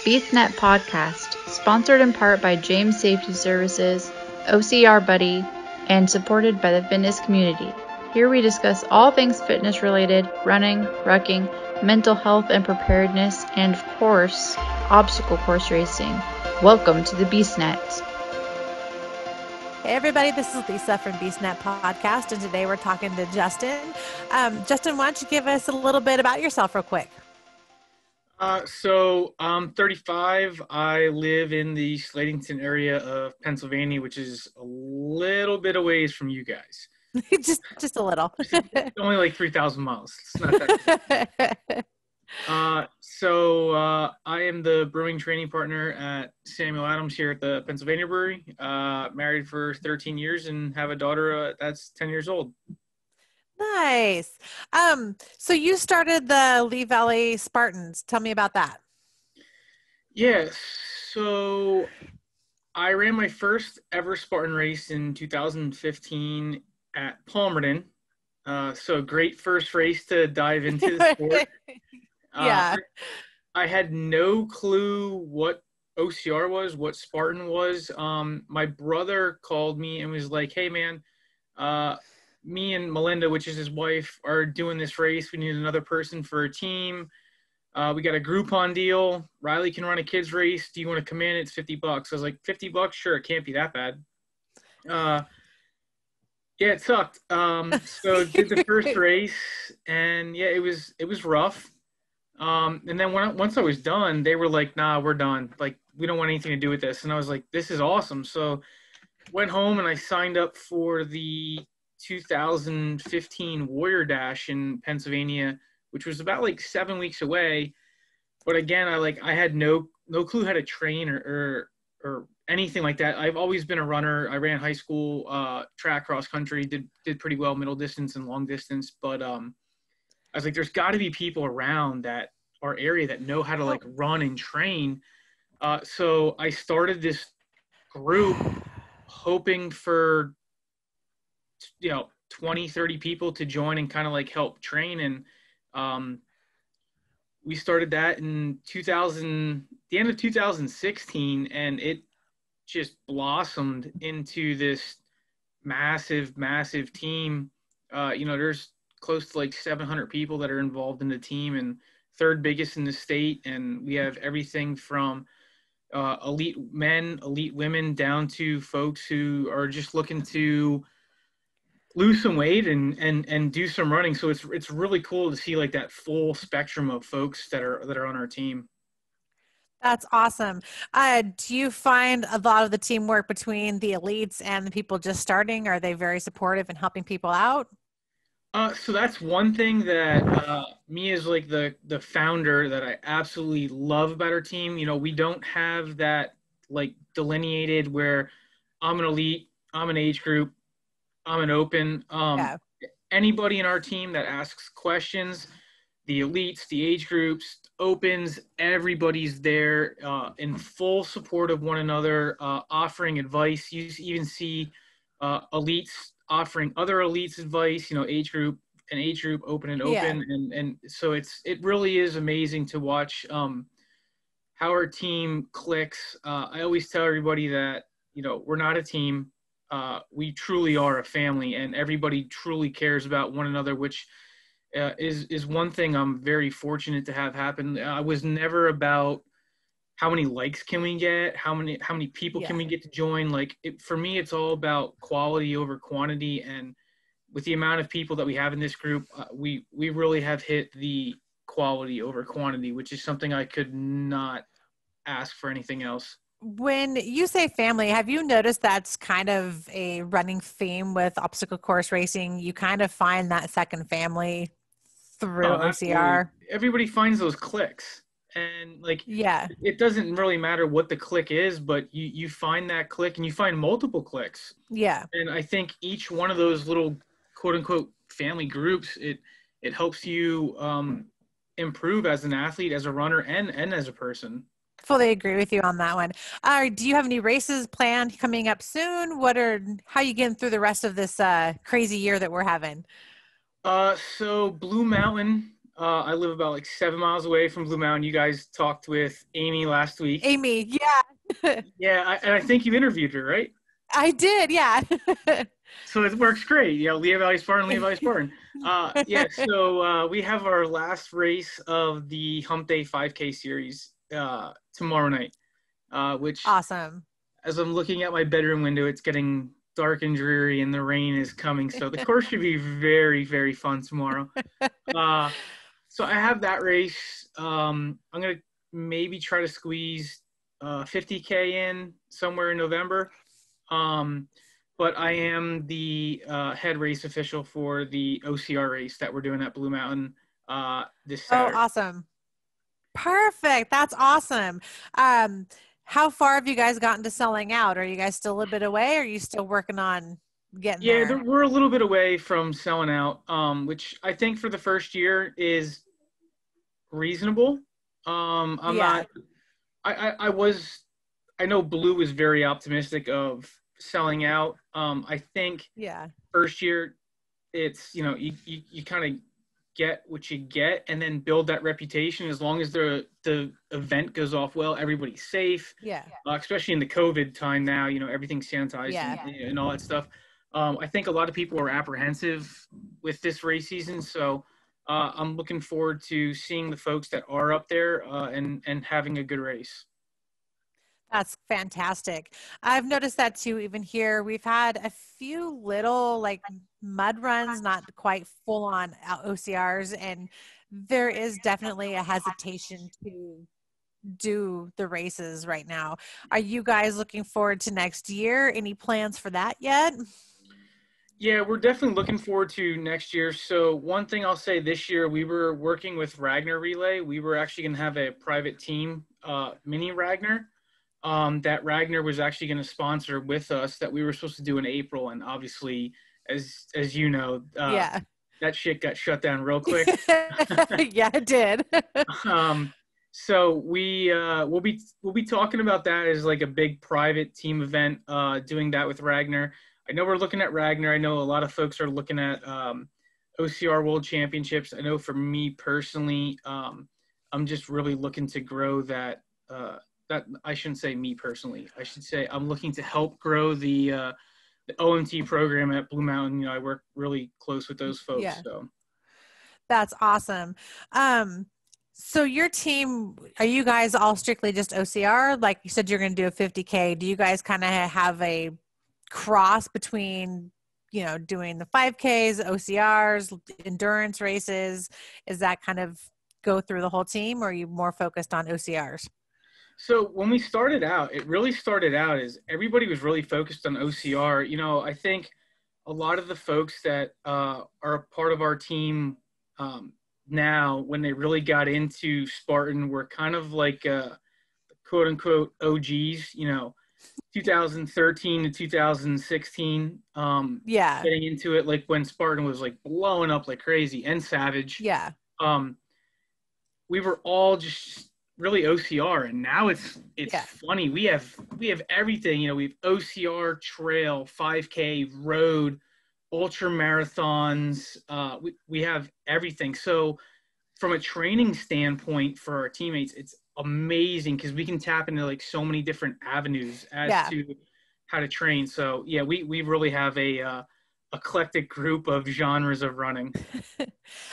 BeastNet podcast, sponsored in part by James Safety Services, OCR Buddy, and supported by the fitness community. Here we discuss all things fitness related, running, rucking, mental health and preparedness, and of course, obstacle course racing. Welcome to the BeastNet. Hey everybody, this is Lisa from BeastNet Podcast, and today we're talking to Justin. Justin, why don't you give us a little bit about yourself real quick? So I'm 35. I live in the Slatington area of Pennsylvania, which is a little bit away from you guys. just a little. It's only like 3,000 miles. It's not that I am the brewing training partner at Samuel Adams here at the Pennsylvania Brewery. Married for 13 years and have a daughter that's 10 years old. Nice. So you started the Lehigh Valley Spartans. Tell me about that. Yeah, so I ran my first ever Spartan race in 2015 at Palmerton. So great first race to dive into the sport. Yeah. I had no clue what OCR was, what Spartan was. My brother called me and was like, hey man, me and Melinda, which is his wife, are doing this race. We need another person for a team. We got a Groupon deal. Riley can run a kids race. Do you want to come in? It's $50. I was like, $50? Sure. It can't be that bad. Yeah, it sucked. So did the first race and yeah, it was rough. And then once I was done, they were like, nah, we're done. Like, we don't want anything to do with this. And I was like, this is awesome. So went home and I signed up for the 2015 Warrior Dash in Pennsylvania, which was about like 7 weeks away. But again, I had no clue how to train or anything like that. I've always been a runner. I ran high school track, cross country, did pretty well middle distance and long distance. But I was like, there's got to be people around our area that know how to like run and train. So I started this group hoping for 20, 30 people to join and kind of like help train. And we started that in the end of 2016, and it just blossomed into this massive team. There's close to like 700 people that are involved in the team, and third biggest in the state. And we have everything from elite men, elite women, down to folks who are just looking to lose some weight and do some running. So it's really cool to see like that full spectrum of folks that are on our team. That's awesome. Do you find a lot of the teamwork between the elites and the people just starting? Are they very supportive and helping people out? So that's one thing that me as like the founder that I absolutely love about our team. We don't have that like delineated where I'm an elite, I'm an age group, I'm an open. Anybody in our team that asks questions, the elites, the age groups, opens, everybody's there in full support of one another, offering advice. You even see elites offering other elites advice, age group, open and open. Yeah. And so it really is amazing to watch how our team clicks. I always tell everybody that, we're not a team. We truly are a family, and everybody truly cares about one another, which is one thing I'm very fortunate to have happen. I was never about how many likes can we get, how many people can we get to join. For me, it's all about quality over quantity. And with the amount of people that we have in this group, we really have hit the quality over quantity, which is something I could not ask for anything else. When you say family, have you noticed that's kind of a running theme with obstacle course racing? You kind of find that second family through OCR. Absolutely. Everybody finds those clicks, and it doesn't really matter what the click is, but you find that click, and you find multiple clicks. Yeah. And I think each one of those little quote unquote family groups, it helps you improve as an athlete, as a runner, and as a person. Fully agree with you on that one. Do you have any races planned coming up soon? How are you getting through the rest of this crazy year that we're having? So Blue Mountain I live about like 7 miles away from Blue Mountain. You guys talked with Amy last week. Amy, yeah. Yeah, and I think you interviewed her, right? I did, yeah. So it works great. Lehigh Valley Spartan, Lehigh Valley Spartan. So we have our last race of the Hump Day 5K series tomorrow night, which Awesome. as I'm looking at my bedroom window, it's getting dark and dreary and the rain is coming. So the course should be very, very fun tomorrow. So I have that race. I'm going to maybe try to squeeze 50K in somewhere in November. But I am the head race official for the OCR race that we're doing at Blue Mountain this Saturday. Oh, awesome. Perfect. That's awesome. How far have you guys gotten to selling out? Are you guys still a little bit away? Or are you still working on getting there? Yeah, we're a little bit away from selling out, which I think for the first year is reasonable. I know Blue was very optimistic of selling out. I think first year it's, you kind of get what you get and then build that reputation. As long as the event goes off well, everybody's safe. Especially in the COVID time now, everything's sanitized and all that stuff. I think a lot of people are apprehensive with this race season, so I'm looking forward to seeing the folks that are up there and having a good race. That's fantastic. I've noticed that too, even here. We've had a few little like mud runs, not quite full on OCRs, and there is definitely a hesitation to do the races right now. Are you guys looking forward to next year? Any plans for that yet? Yeah, we're definitely looking forward to next year. So one thing I'll say, this year we were working with Ragnar Relay. We were actually going to have a private team, mini Ragnar. That Ragnar was actually going to sponsor with us, that we were supposed to do in April. And obviously, as you know, that shit got shut down real quick. Yeah, it did. So we'll be talking about that as like a big private team event, doing that with Ragnar. I know we're looking at Ragnar. I know a lot of folks are looking at OCR World Championships. I know for me personally, I'm just really looking to grow that. That I shouldn't say me personally. I should say I'm looking to help grow the OMT program at Blue Mountain. I work really close with those folks. Yeah. So that's awesome. So your team, are you guys all strictly just OCR? Like you said, you're going to do a 50K. Do you guys kind of have a cross between, doing the 5Ks, OCRs, endurance races? Is that kind of go through the whole team, or are you more focused on OCRs? So when we started out, it really started out as everybody was really focused on OCR. I think a lot of the folks that are a part of our team now, when they really got into Spartan, were kind of like quote unquote OGs, 2013 to 2016. Getting into it, like when Spartan was like blowing up like crazy, and Savage. We were all just really OCR, and now it's funny. We have everything. We have OCR, trail, 5K, road, ultra marathons. We have everything. So from a training standpoint for our teammates, it's amazing because we can tap into like so many different avenues as to how to train. So we really have a eclectic group of genres of running.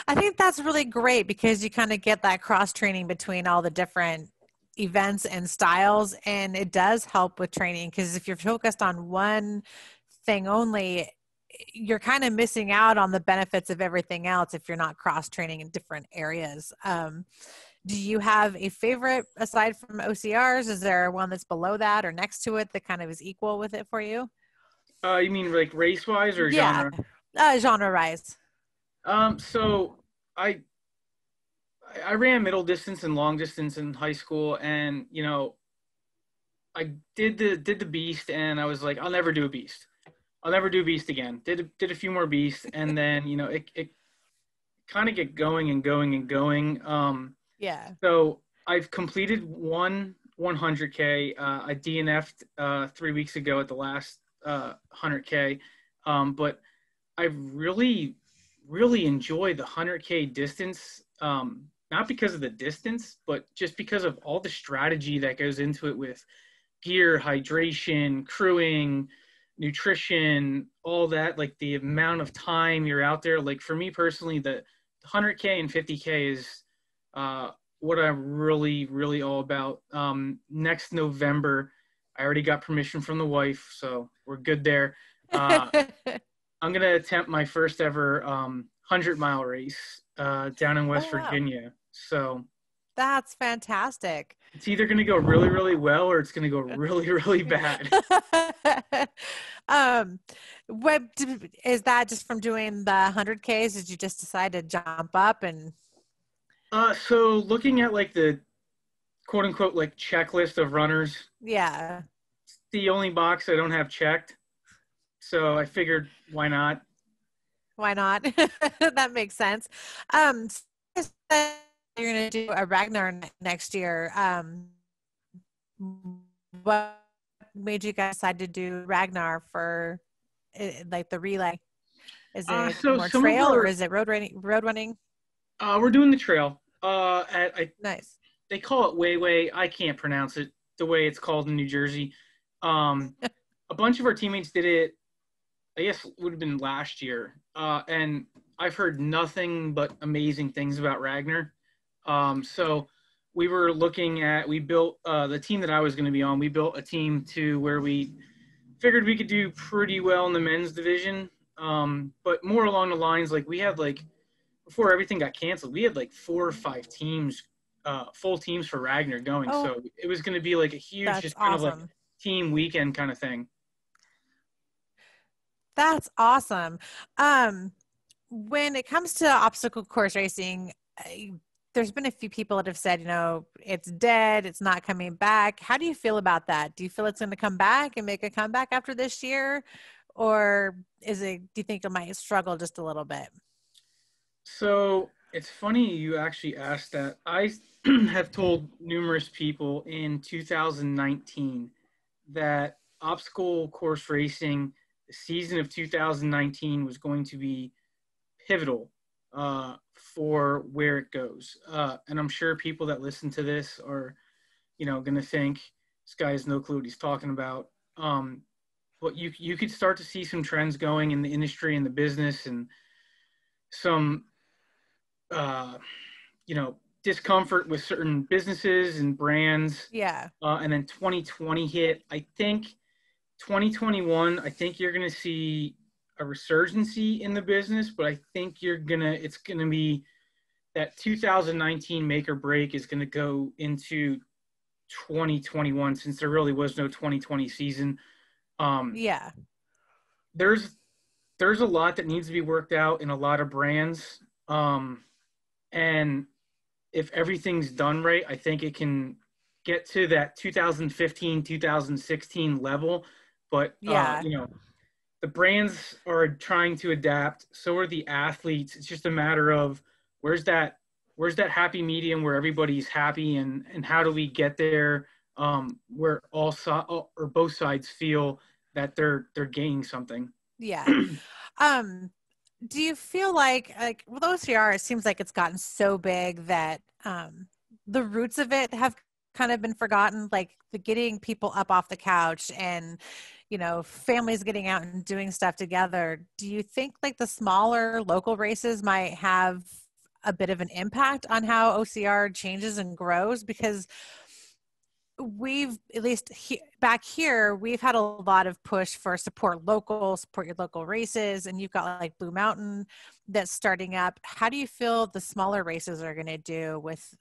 I think that's really great because you kind of get that cross training between all the different events and styles, and it does help with training, because if you're focused on one thing only, you're kind of missing out on the benefits of everything else if you're not cross training in different areas. Do you have a favorite aside from OCRs? Is there one that's below that or next to it that kind of is equal with it for you? You mean like race wise or genre? Genre wise. So I ran middle distance and long distance in high school, and I did the beast, and I was like, I'll never do a beast. I'll never do a beast again. Did a few more beasts, and then it kind of get going and going and going. So I've completed one 100K. I DNF'd 3 weeks ago at the last 100K, but I really enjoy the 100K distance not because of the distance, but just because of all the strategy that goes into it with gear, hydration, crewing, nutrition, all that, like the amount of time you're out there. Like for me personally, the 100K and 50K is what I'm really, really all about. Next November, I already got permission from the wife, so we're good there. I'm going to attempt my first ever 100-mile race down in West Virginia. So that's fantastic. it's either going to go really, really well or it's going to go really, really bad. What is that just from doing the 100Ks? Did you just decide to jump up and? So looking at like the quote unquote like checklist of runners. Yeah. It's the only box I don't have checked. So I figured, why not? Why not? That makes sense. You're going to do a Ragnar next year. What made you guys decide to do Ragnar for like the relay? Is it more trail or is it road running? We're doing the trail. Nice. They call it Way. I can't pronounce it the way it's called in New Jersey. A bunch of our teammates did it, I guess it would have been last year. And I've heard nothing but amazing things about Ragnar. So we were we built the team that I was going to be on. We built a team to where we figured we could do pretty well in the men's division. But more along the lines, like we had like, before everything got canceled, we had like 4 or 5 teams, full teams for Ragnar going. Oh, so it was going to be like a huge, just kind awesome. of like team weekend kind of thing. That's awesome. When it comes to obstacle course racing, there's been a few people that have said, it's dead, it's not coming back. How do you feel about that? Do you feel it's going to come back and make a comeback after this year? Or do you think it might struggle just a little bit? So it's funny you actually asked that. I have told numerous people in 2019 that obstacle course racing, the season of 2019 was going to be pivotal for where it goes. And I'm sure people that listen to this are, going to think this guy has no clue what he's talking about. But you could start to see some trends going in the industry and the business and some, discomfort with certain businesses and brands. Yeah. And then 2020 hit. I think 2021, I think you're going to see a resurgency in the business, but I think it's going to be that 2019 make or break is going to go into 2021 since there really was no 2020 season. Yeah. There's a lot that needs to be worked out in a lot of brands. And if everything's done right, I think it can get to that 2015, 2016 level. But, yeah. The brands are trying to adapt. So are the athletes. It's just a matter of where's that happy medium where everybody's happy and how do we get there where both sides feel that they're gaining something. Yeah. Do you feel like with OCR, it seems like it's gotten so big that the roots of it have kind of been forgotten, like the getting people up off the couch and, families getting out and doing stuff together. Do you think like the smaller local races might have a bit of an impact on how OCR changes and grows? Because we've, at least back here, we've had a lot of push for support your local races, and you've got like Blue Mountain that's starting up. How do you feel the smaller races are going to do with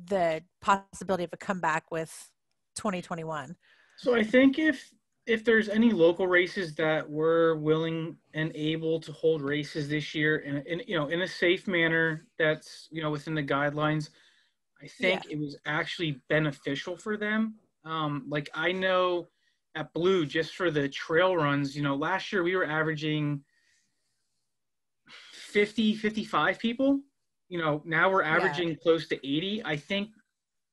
the possibility of a comeback with 2021? So I think if there's any local races that were willing and able to hold races this year in a safe manner that's within the guidelines, I think it was actually beneficial for them. Like I know at Blue, just for the trail runs, last year we were averaging 50, 55 people. Now we're averaging close to 80. I think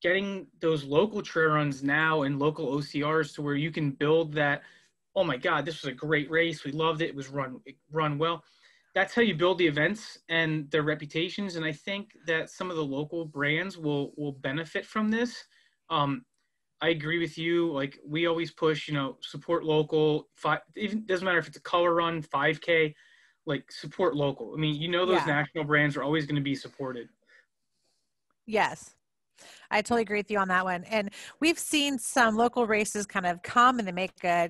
getting those local trail runs now and local OCRs to where you can build that, oh my God, this was a great race. We loved it. It was run well. that's how you build the events and their reputations. And I think that some of the local brands will benefit from this. I agree with you. Like, we always push, support local. Even doesn't matter if it's a color run, 5K, like, support local. I mean, those national brands are always going to be supported. Yes. I totally agree with you on that one. And we've seen some local races kind of come and they make a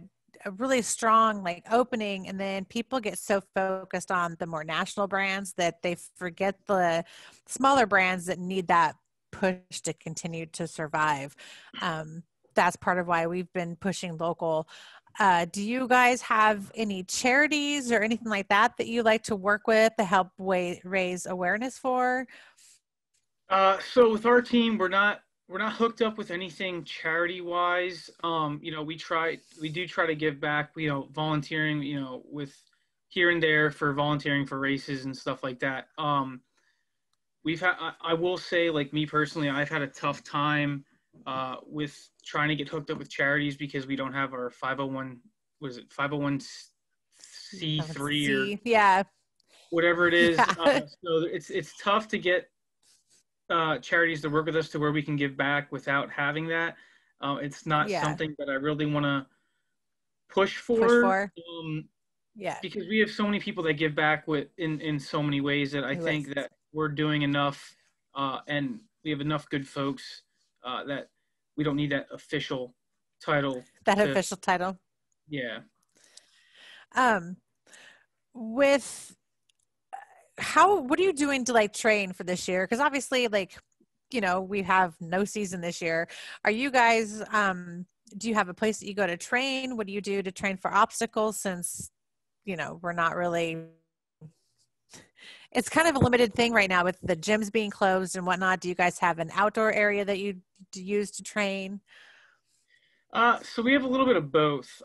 really strong like opening, and then people get so focused on the more national brands that they forget the smaller brands that need that push to continue to survive. That's part of why we've been pushing local. Do you guys have any charities or anything like that you like to work with to help raise awareness for? So with our team, we're not hooked up with anything charity wise. We do try to give back, volunteering, with here and there for volunteering for races and stuff like that. I will say, like, me personally, I've had a tough time with trying to get hooked up with charities because we don't have our 501, what is it, 501c3 or whatever it is. Yeah. So it's tough to get charities to work with us to where we can give back without having that. It's not something that I really want to push for. Because we have so many people that give back in so many ways that I think that we're doing enough, and we have enough good folks that we don't need that official title. Official title. Yeah. What are you doing to like train for this year? Because obviously, like, we have no season this year. Are you guys, do you have a place that you go to train? What do you do to train for obstacles since, we're not really, it's kind of a limited thing right now with the gyms being closed and whatnot. Do you guys have an outdoor area that you use to train? So we have a little bit of both.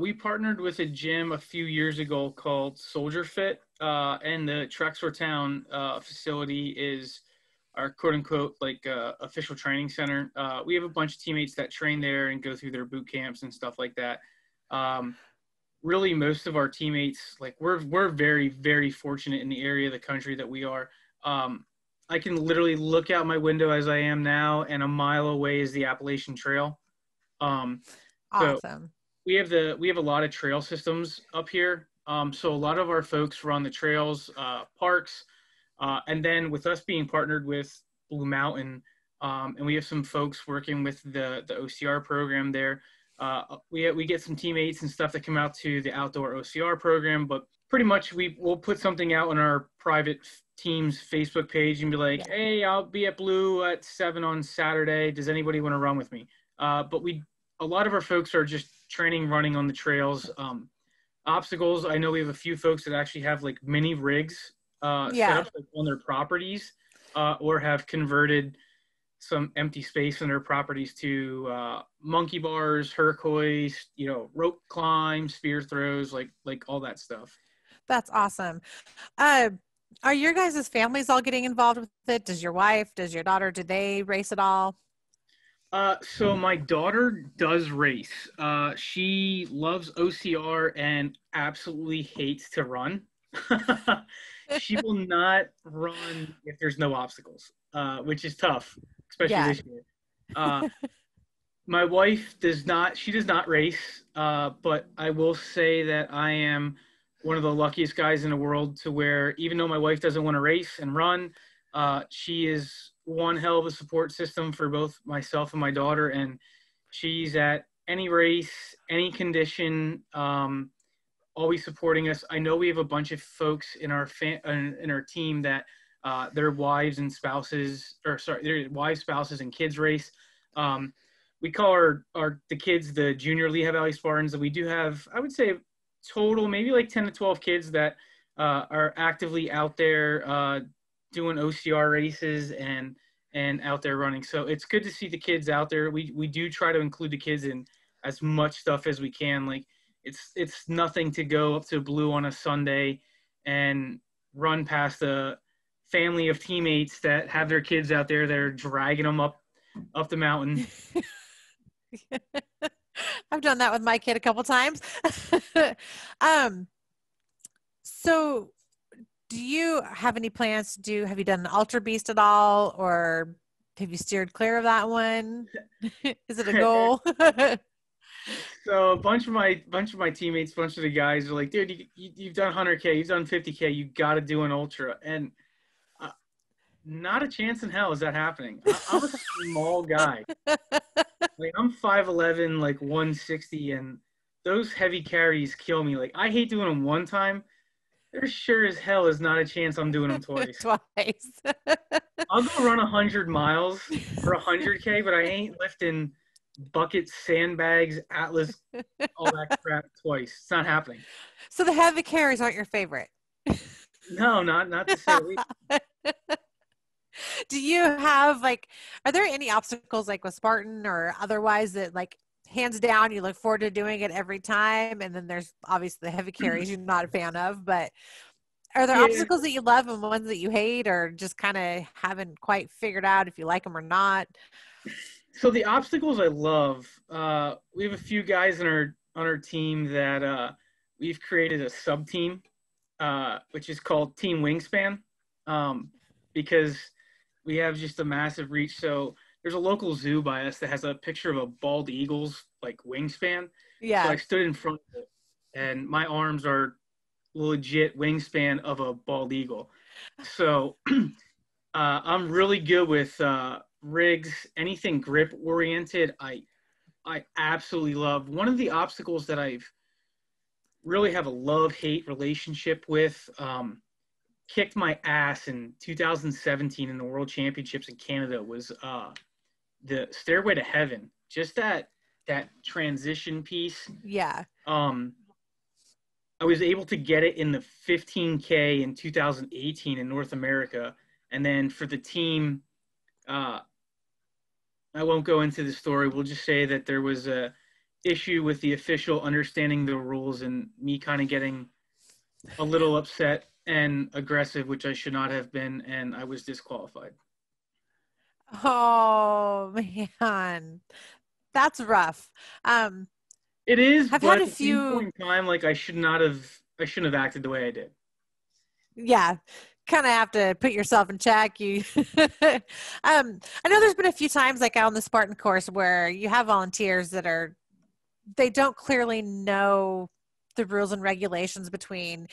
We partnered with a gym a few years ago called Soldier Fit, and the Trexler Town facility is our quote unquote like official training center. We have a bunch of teammates that train there and go through their boot camps and stuff like that. Really, most of our teammates, like, we're very, very fortunate in the area of the country that we are. I can literally look out my window as I am now, and a mile away is the Appalachian Trail. Awesome. So we have a lot of trail systems up here. So a lot of our folks run the trails, parks, and then with us being partnered with Blue Mountain, and we have some folks working with the OCR program there. We get some teammates and stuff that come out to the outdoor OCR program, but pretty much we'll put something out on our private team's Facebook page and be like, hey, I'll be at Blue at 7 on Saturday. Does anybody want to run with me? But a lot of our folks are just running on the trails. Obstacles, I know we have a few folks that actually have like mini rigs set up like on their properties, or have converted some empty space in their properties to monkey bars, Hercois, rope climb, spear throws, like all that stuff. That's awesome. Are your guys' families all getting involved with it? Does your wife, does your daughter, do they race at all? So my daughter does race. She loves OCR and absolutely hates to run. She will not run if there's no obstacles, which is tough, especially this year. My wife does not race, but I will say that I am one of the luckiest guys in the world to where, even though my wife doesn't want to race and run, she is one hell of a support system for both myself and my daughter, and she's at any race, any condition, always supporting us. I know we have a bunch of folks in our team that their wives, spouses, and kids race. We call the kids the junior Lehigh Valley Spartans, and we do have, I would say, total maybe like 10 to 12 kids that are actively out there doing OCR races and out there running. So it's good to see the kids out there. We do try to include the kids in as much stuff as we can. Like, it's nothing to go up to Blue on a Sunday and run past a family of teammates that have their kids out there. They're dragging them up the mountain. I've done that with my kid a couple times. So Do you have any plans have you done an Ultra Beast at all, or have you steered clear of that one? Is it a goal? So a bunch of my teammates, bunch of the guys are like, dude, you've done 100K, you've done 50K, you got to do an ultra, and not a chance in hell is that happening. I'm a small guy, like I'm 5'11", like 160, and those heavy carries kill me. Like I hate doing them one time. There sure as hell is not a chance I'm doing them twice. Twice. I'll go run 100 miles for 100K, but I ain't lifting buckets, sandbags, Atlas, all that crap twice. It's not happening. So the heavy carries aren't your favorite? No, not to say the least. Do you have are there any obstacles like with Spartan or otherwise that hands down you look forward to doing it every time? And then there's obviously the heavy carries you're not a fan of, but are there obstacles that you love and ones that you hate, or just kind of haven't quite figured out if you like them or not? So the obstacles I love, we have a few guys on our team that we've created a sub team, which is called Team Wingspan, because we have just a massive reach. So there's a local zoo by us that has a picture of a bald eagle's wingspan. Yeah. So I stood in front of it, and my arms are legit wingspan of a bald eagle. So I'm really good with rigs, anything grip oriented. I absolutely love. One of the obstacles that I've really have a love-hate relationship with, kicked my ass in 2017 in the World Championships in Canada, was the Stairway to Heaven. Just that transition piece. Yeah. I was able to get it in the 15K in 2018 in North America. And then for the team, I won't go into the story. We'll just say that there was a issue with the official understanding the rules and me kind of getting a little upset and aggressive, which I should not have been, and I was disqualified. Oh man, that's rough. It is, I've but had a at the same few. point in time, I shouldn't have acted the way I did. Yeah, kind of have to put yourself in check. I know there's been a few times out on the Spartan course where you have volunteers that they don't clearly know the rules and regulations between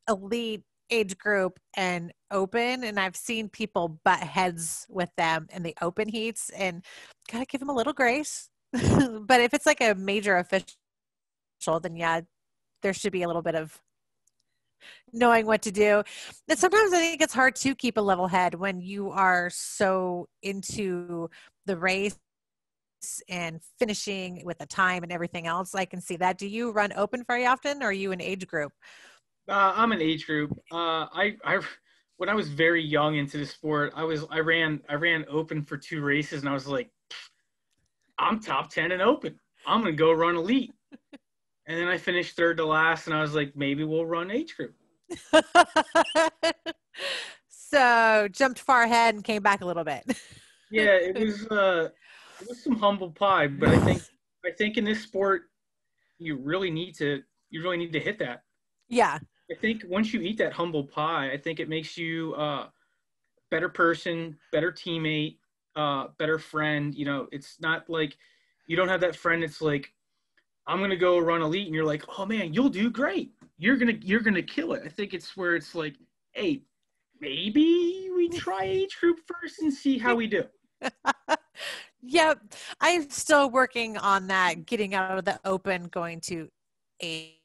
elite age group and open, and I've seen people butt heads with them in the open heats, and gotta give them a little grace. But if it's a major official, then yeah, there should be a little bit of knowing what to do. And sometimes I think it's hard to keep a level head when you are so into the race and finishing with the time and everything else. I can see that. Do you run open very often, or are you an age group? I'm an age group. I when I was very young into the sport, I ran open for 2 races, and I was like, I'm top 10 in open. I'm gonna go run elite. And then I finished third to last, and I was like, maybe we'll run age group. So jumped far ahead and came back a little bit. Yeah, it was some humble pie, but I think in this sport, you really need to hit that. Yeah. I think once you eat that humble pie, I think it makes you a better person, better teammate, better friend. It's not like you don't have that friend that's like, I'm going to go run elite, and you're like, oh man, you'll do great. You're going to kill it. I think it's where it's like, hey, maybe we try age group first and see how we do. Yep. I'm still working on that, getting out of the open, going to age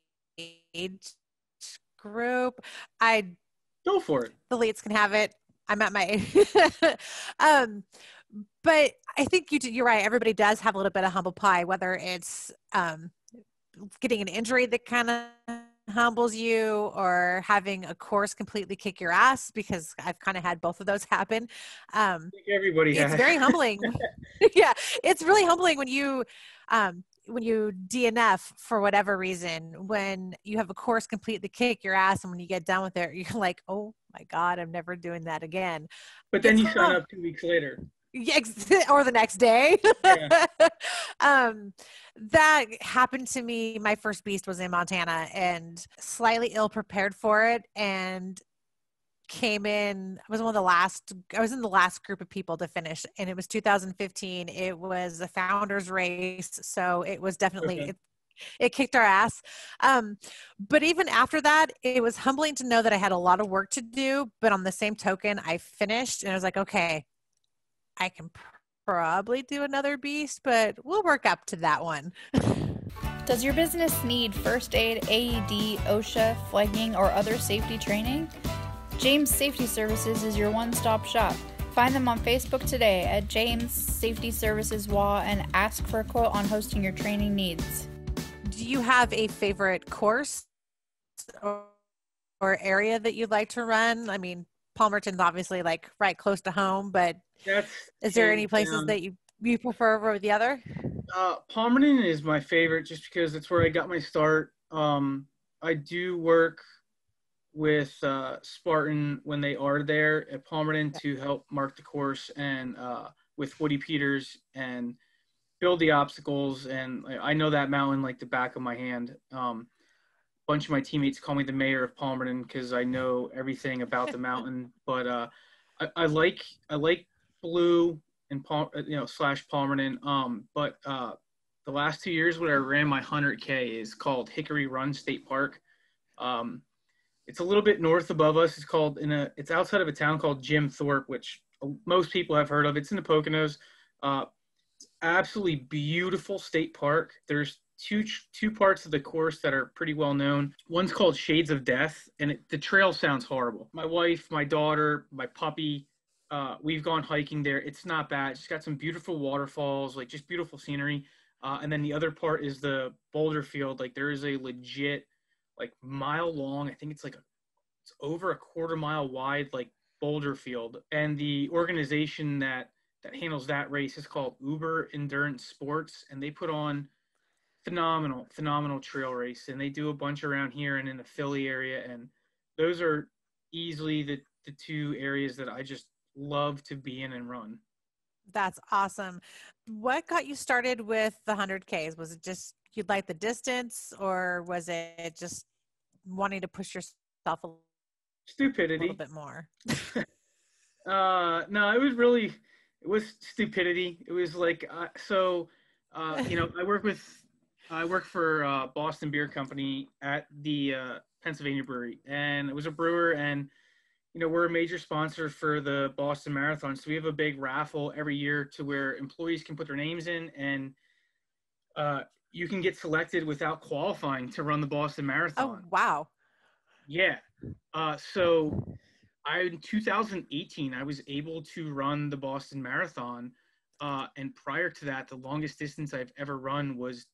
group. I go for it. The elites can have it. I'm at my but I think you're right. Everybody does have a little bit of humble pie, whether it's getting an injury that kind of humbles you, or having a course completely kick your ass, because I've kind of had both of those happen. I think everybody has. It's very humbling. Yeah, it's really humbling when you DNF for whatever reason, when you have a course completely kick your ass, and when you get done with it, you're like, oh my God, I'm never doing that again. But then you sign up 2 weeks later. Yeah, or the next day. Yeah. That happened to me. My first beast was in Montana, and slightly ill prepared for it. And came in, I was in the last group of people to finish, and it was 2015. It was a founder's race. So it was definitely, Okay. it kicked our ass. But even after that, it was humbling to know that I had a lot of work to do, but on the same token, I finished and I was like, okay, I can probably do another beast, but we'll work up to that one. Does your business need first aid, AED, OSHA, flagging, or other safety training? James Safety Services is your one-stop shop. Find them on Facebook today at James Safety Services WA and ask for a quote on hosting your training needs. Do you have a favorite course or area that you'd like to run? I mean, Palmerton's obviously like right close to home, but That's is there any hands places down. that you prefer over the other? Palmerton is my favorite just because it's where I got my start. I do work with Spartan when they are there at Palmerton to help mark the course and with Woody Peters and build the obstacles. And I know that mountain like the back of my hand. Bunch of my teammates call me the mayor of Palmerton because I know everything about the mountain. But I like Blue and slash Palmerton. But the last 2 years when I ran my 100K is called Hickory Run State Park. It's a little bit north above us. It's outside of a town called Jim Thorpe, which most people have heard of. It's in the Poconos. It's absolutely beautiful state park. There's two parts of the course that are pretty well known. One's called Shades of Death, and the trail sounds horrible. My wife, my daughter, my puppy, we've gone hiking there. It's not bad. It's got some beautiful waterfalls, like just beautiful scenery. And then the other part is the boulder field. Like there is a legit, like mile long. I think it's over a quarter mile wide, like boulder field. And the organization that handles that race is called Uber Endurance Sports, and they put on phenomenal trail race, and they do a bunch around here and in the Philly area, and those are easily the two areas that I just love to be in and run. That's awesome. What got you started with the 100Ks? Was it just you'd like the distance, or was it just wanting to push yourself a Stupidity. little bit more? No, it was stupidity. It was like I work for Boston Beer Company at the Pennsylvania Brewery, and it was a brewer, and we're a major sponsor for the Boston Marathon. So we have a big raffle every year to where employees can put their names in, and you can get selected without qualifying to run the Boston Marathon. Oh, wow. Yeah. So in 2018, I was able to run the Boston Marathon. And prior to that, the longest distance I've ever run was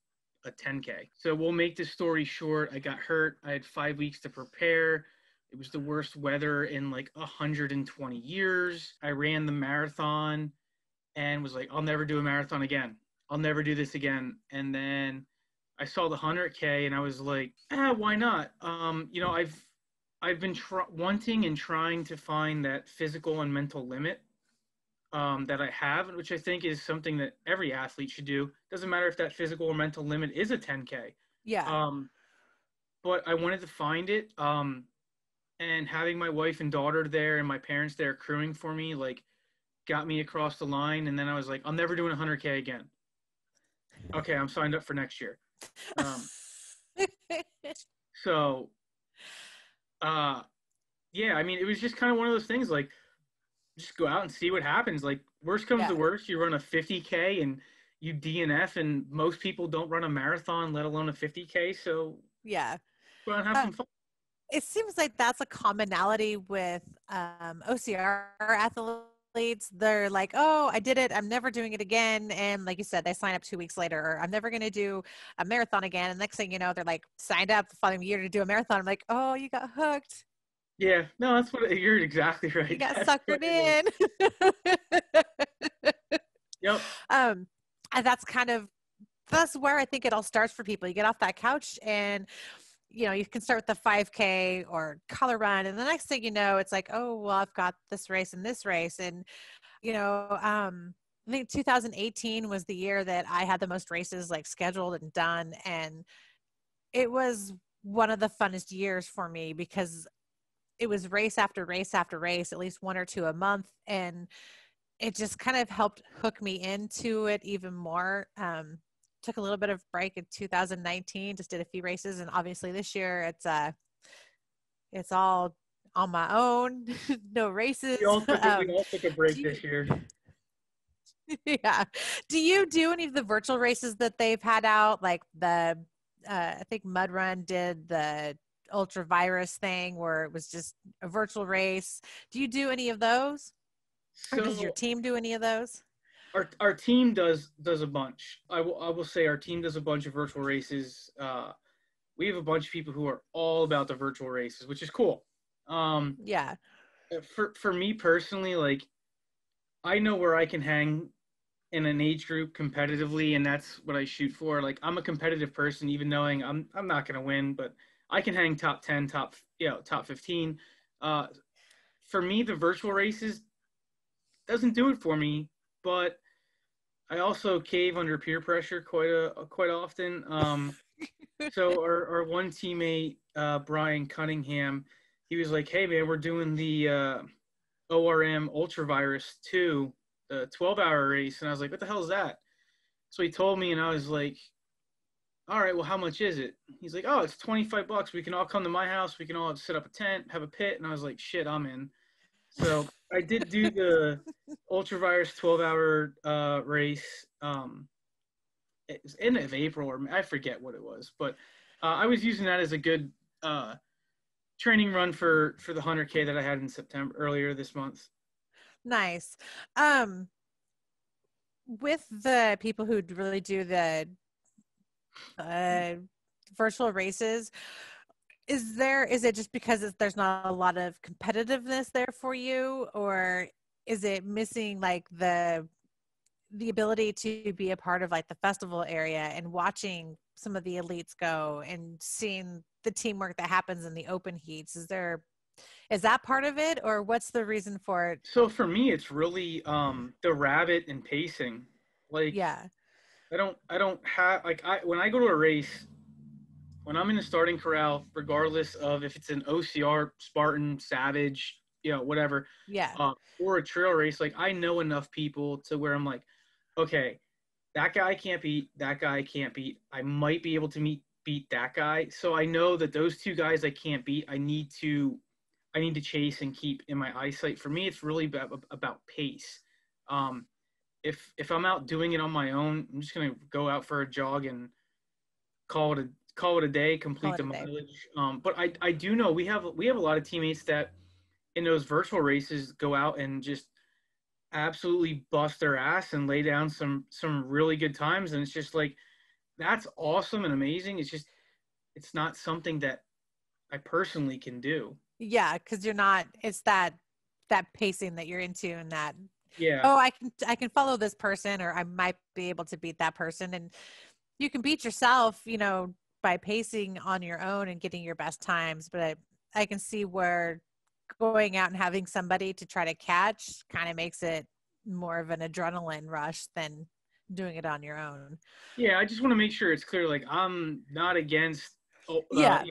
a 10K. So we'll make this story short. I got hurt. I had 5 weeks to prepare. It was the worst weather in like 120 years. I ran the marathon and was like, I'll never do a marathon again. I'll never do this again. And then I saw the 100K and I was like, why not? I've been wanting and trying to find that physical and mental limit that I have, which I think is something that every athlete should do. Doesn't matter if that physical or mental limit is a 10K. Yeah. But I wanted to find it. And having my wife and daughter there and my parents there crewing for me, like, got me across the line. And then I was like, I'm never doing 100K again. Okay, I'm signed up for next year. Yeah, I mean, it was just kind of one of those things, like, just go out and see what happens. Like, worst comes to worst, you run a 50K and you DNF, and most people don't run a marathon, let alone a 50K. So yeah, go out and have some fun. It seems like that's a commonality with OCR athletes. They're like, oh, I did it, I'm never doing it again. And like you said, they sign up 2 weeks later, or I'm never going to do a marathon again. And next thing you know, they're like signed up the following year to do a marathon. I'm like, oh, you got hooked. Yeah, no, you're exactly right. You got suckered in. Yep. And that's where I think it all starts for people. You get off that couch and you can start with the 5K or color run. And the next thing you know, it's like, oh, well, I've got this race and this race. And, I think 2018 was the year that I had the most races like scheduled and done. And it was one of the funnest years for me because it was race after race after race, at least one or two a month. And it just kind of helped hook me into it even more. Took a little bit of break in 2019, just did a few races. And obviously this year it's all on my own, no races. We all took a break this year. Yeah. Do you do any of the virtual races that they've had out? Like I think Mud Run did the ultra virus thing where it was just a virtual race. Do you do any of those? Or does your team do any of those? Our team does a bunch. I will say our team does a bunch of virtual races. We have a bunch of people who are all about the virtual races, which is cool. Yeah. For me personally, like I know where I can hang in an age group competitively, and that's what I shoot for. Like I'm a competitive person, even knowing I'm not going to win, but I can hang top 10, top 15. For me, the virtual races doesn't do it for me, but I also cave under peer pressure quite often. So our one teammate, Brian Cunningham, he was like, "Hey man, we're doing the ORM Ultravirus 2, the 12-hour race," and I was like, "What the hell is that?" So he told me, and I was like, "All right, well, how much is it?" He's like, "Oh, it's $25. We can all come to my house. We can all set up a tent, have a pit," and I was like, "Shit, I'm in." So I did do the Ultravirus 12-hour race. It was end of April, or I forget what it was, but I was using that as a good training run for the 100K that I had in September earlier this month. Nice. With the people who really do the virtual races, is it just because there's not a lot of competitiveness there for you, or is it missing like the ability to be a part of like the festival area and watching some of the elites go and seeing the teamwork that happens in the open heats? Is that part of it, or what's the reason for it? So for me, it's really the rabbit and pacing. Like, Yeah, I don't have like when I go to a race, when I'm in the starting corral, regardless of if it's an OCR, Spartan, Savage, whatever, yeah, or a trail race, like I know enough people to where I'm like, okay, that guy can't beat, that guy can't beat. I might be able to beat that guy. So I know that those two guys I can't beat, I need to chase and keep in my eyesight. For me, it's really about pace. If I'm out doing it on my own, I'm just gonna go out for a jog and call it a day, complete the mileage. But I do know we have a lot of teammates that in those virtual races go out and just absolutely bust their ass and lay down some really good times, and it's just like that's awesome and amazing. It's not something that I personally can do. yeah, because it's that pacing that you're into, and that Yeah. Oh, I can follow this person, or I might be able to beat that person. And you can beat yourself, by pacing on your own and getting your best times. But I can see where going out and having somebody to try to catch kind of makes it more of an adrenaline rush than doing it on your own. Yeah, I just want to make sure it's clear. Like, I'm not against Yeah.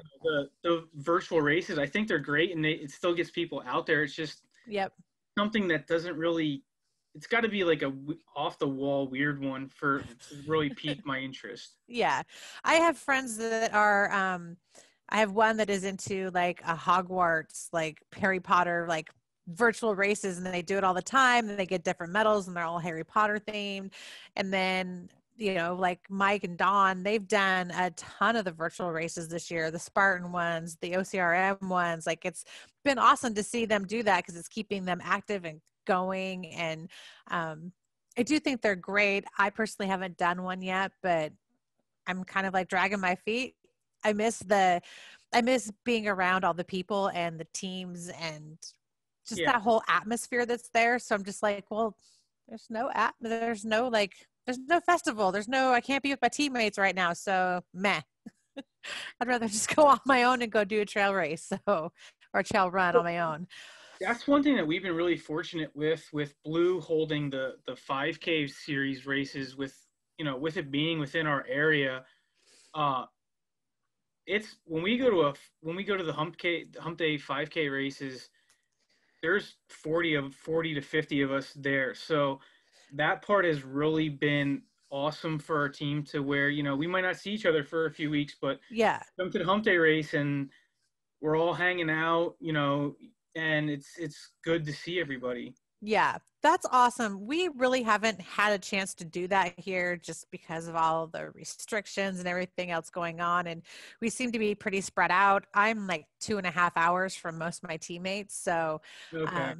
the virtual races. I think they're great, and it still gets people out there. It's just Yep. something that doesn't really. It's got to be like a off the wall weird one to really pique my interest. Yeah. I have friends that are I have one that is into like a Hogwarts, like Harry Potter, like virtual races, and they do it all the time, and they get different medals, and they're all Harry Potter themed. And then like Mike and Dawn, they've done a ton of the virtual races this year, the Spartan ones, the OCRM ones. Like it's been awesome to see them do that because it's keeping them active and going. And I do think they're great. I personally haven't done one yet, but I'm kind of like dragging my feet. I miss being around all the people and the teams and just that whole atmosphere that's there. So I'm just like, well, there's no festival. I can't be with my teammates right now. So meh. I'd rather just go on my own and go do a trail race. Or a trail run on my own. That's one thing that we've been really fortunate with Blue holding the 5K series races with it being within our area. it's when we go to the hump day 5K races, there's 40 to 50 of us there. So that part has really been awesome for our team, to where, we might not see each other for a few weeks, but Yeah. come to the hump day race and we're all hanging out, and it's good to see everybody. Yeah, that's awesome. We really haven't had a chance to do that here just because of all the restrictions and everything else going on. And we seem to be pretty spread out. I'm like 2.5 hours from most of my teammates. So Okay.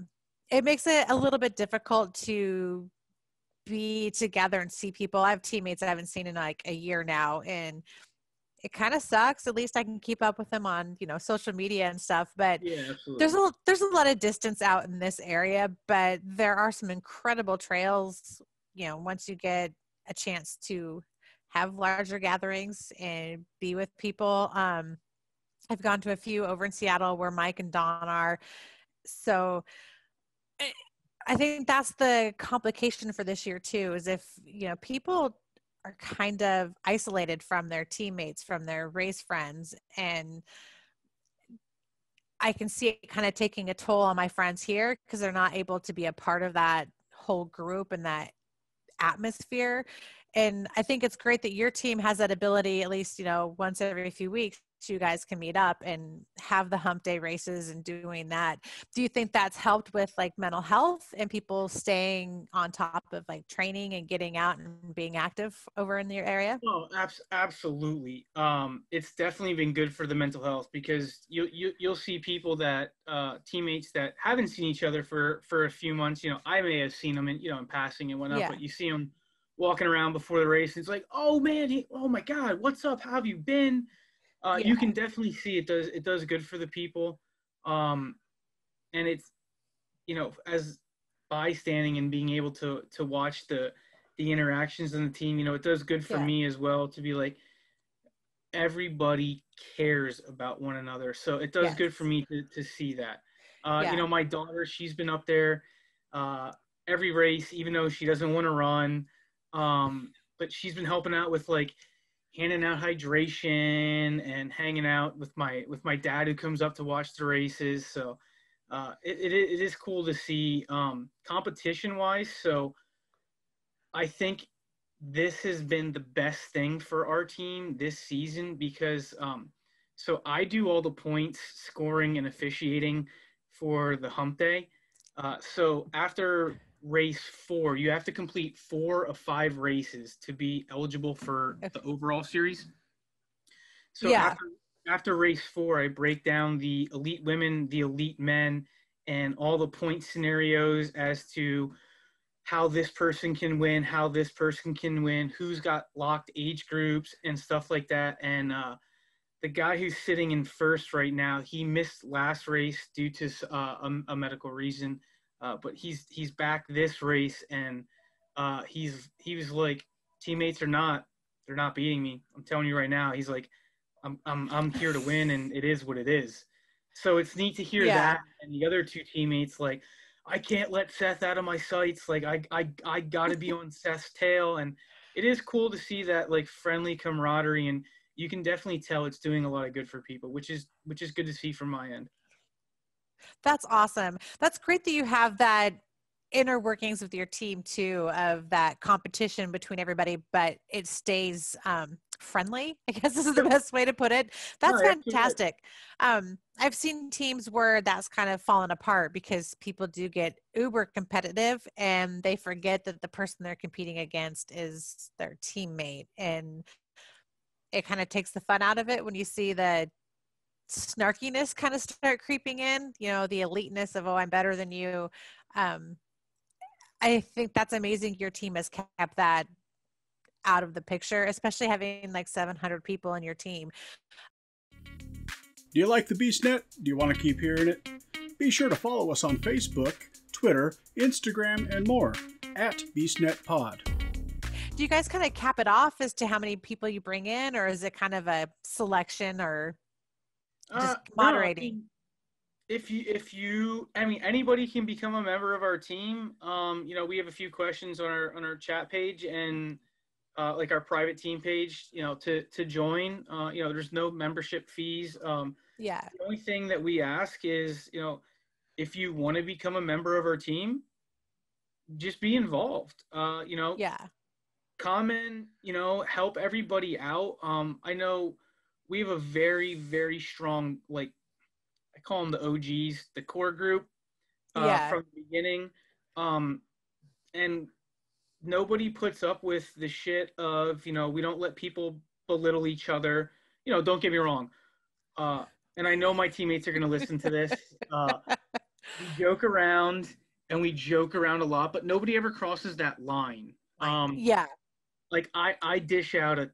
it makes it a little bit difficult to be together and see people. I have teammates I haven't seen in like a year now, and it kind of sucks. At least I can keep up with them on, social media and stuff. But Yeah, there's absolutely. a lot of distance out in this area, but there are some incredible trails, once you get a chance to have larger gatherings and be with people. I've gone to a few over in Seattle where Mike and Don are. So I think that's the complication for this year too, is if, people are kind of isolated from their teammates, from their race friends, and I can see it kind of taking a toll on my friends here because they're not able to be a part of that whole group and that atmosphere. And I think it's great that your team has that ability, at least, once every few weeks, you guys can meet up and have the hump day races and doing that. Do you think that's helped with like mental health and people staying on top of like training and getting out and being active over in your area? Oh, absolutely. It's definitely been good for the mental health, because you'll see people that teammates that haven't seen each other for a few months. I may have seen them in passing and whatnot, Yeah. but you see them walking around before the race, and it's like, oh man, oh my God, what's up? How have you been? You Yeah. can definitely see it does good for the people, and it's, as bystanding and being able to watch the interactions in the team, it does good for Yeah. me as well, to be like, everybody cares about one another. So it does good for Yes. me to see that. Yeah. My daughter, she's been up there uh, every race, even though she doesn't want to run. But she's been helping out with like handing out hydration and hanging out with my dad, who comes up to watch the races. So it is cool to see, competition wise. So I think this has been the best thing for our team this season, because so I do all the points, scoring, and officiating for the hump day. So after race 4, you have to complete 4 of 5 races to be eligible for the overall series. So Yeah. after race 4, I break down the elite women, the elite men, and all the point scenarios as to how this person can win, how this person can win, who's got locked age groups and stuff like that. And the guy who's sitting in first right now, he missed last race due to a medical reason, but he's back this race, and he was like, teammates or not, they're not beating me. I'm telling you right now. He's like, I'm here to win, and it is what it is. So it's neat to hear Yeah. that, and the other two teammates like, I can't let Seth out of my sights. Like I got to be on Seth's tail, and it is cool to see that like friendly camaraderie, and you can definitely tell it's doing a lot of good for people, which is good to see from my end. That's awesome. That's great that you have that inner workings with your team too, of that competition between everybody, but it stays friendly, I guess is the Yep. best way to put it. No, That's absolutely right. fantastic. I've seen teams where that's kind of fallen apart because people do get uber competitive and they forget that the person they're competing against is their teammate. And it kind of takes the fun out of it when you see the snarkiness kind of start creeping in, the eliteness of, oh, I'm better than you. Um, I think that's amazing. Your team has kept that out of the picture, especially having like 700 people in your team. Do you like the BeastNet? Do you want to keep hearing it? Be sure to follow us on Facebook, Twitter, Instagram, and more at BeastNetPod. Do you guys kind of cap it off as to how many people you bring in, or is it kind of a selection or just No, I moderating? mean, I mean, anybody can become a member of our team. We have a few questions on our chat page, and like our private team page, to join. There's no membership fees. Yeah. The only thing that we ask is, if you want to become a member of our team, just be involved. Yeah. Comment, help everybody out. I know we have a very, very strong, like, I call them the OGs, the core group, Yeah. from the beginning. And nobody puts up with the shit of, we don't let people belittle each other. Don't get me wrong. And I know my teammates are going to listen to this. We joke around and we joke around a lot, but nobody ever crosses that line. Yeah. Like I dish out a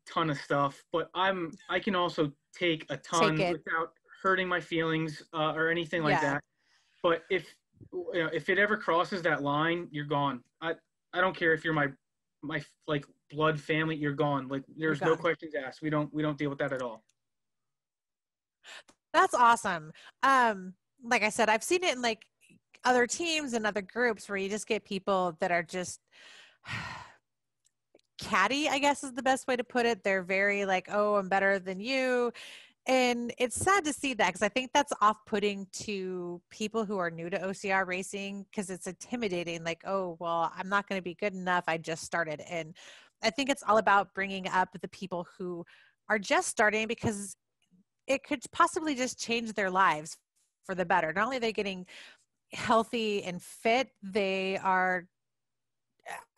ton of stuff, but I can also take a ton without hurting my feelings or anything like that. But if it ever crosses that line, you're gone. I don't care if you're my like blood family, you're gone. Like there's no questions asked. We don't deal with that at all. That's awesome. Like I said, I've seen it in like other teams and other groups where you just get people that are just catty, I guess is the best way to put it. They're very like, oh, I'm better than you. And it's sad to see that because I think that's off-putting to people who are new to OCR racing because it's intimidating. Like, oh, well, I'm not going to be good enough. I just started. And I think it's all about bringing up the people who are just starting because it could possibly just change their lives for the better. Not only are they getting healthy and fit, I